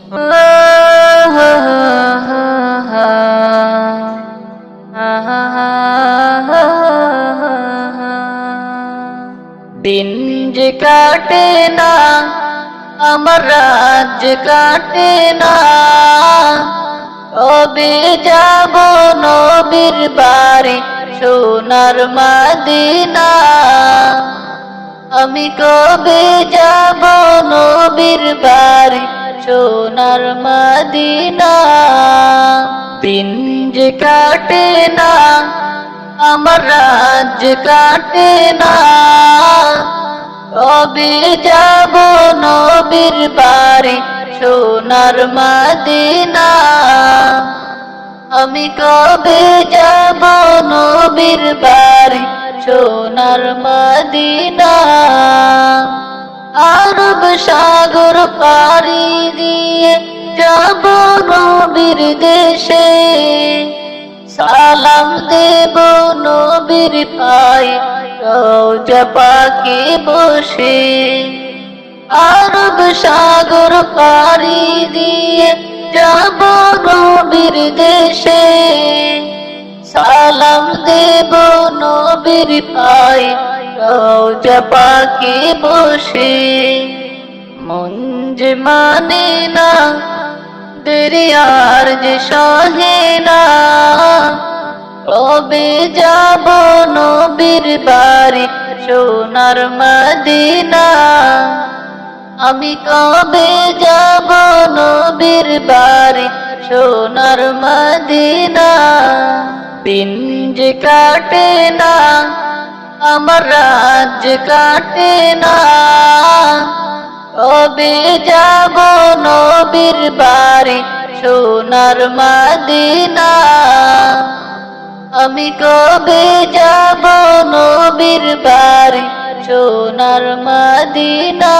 দিন যে কাটে না, আমার রাত যে কাটে না, কবে যাব নবীর বাড়ি সোনার মদিনা। আমি কবে যাব নবীর বাড়ি সোনার মদিনা। দিন যে কাটে না, আমার রাত যে কাটে না, কবে যাব নবীর বাড়ি সোনার মদিনা। আমি কবে যাব নবীর বাড়ি সোনার মদিনা। আরব সাগর পাড়ি দিয়ে যাব নবীর দেশে, সালাম দেব নবীর পায়ে রওজা পাকে বসে। আরব সাগর পাড়ি দিয়ে যাব নবীর দেশে, সালাম দেব নবীর পায়ে রওজা পাকে বসে। মন যে মানে না, দেরি আর যে সহে না, কবে যাব নবীর বাড়ি সোনার মদিনা। আমি কবে যাব নবীর বাড়ি সোনার মদিনা। দিন যে কাটে না, আমার রাত যে কাটে না, কবে যাব নবীর বাড়ি সোনার মদিনা। আমি কবে যাব নবীর বাড়ি সোনার মদিনা।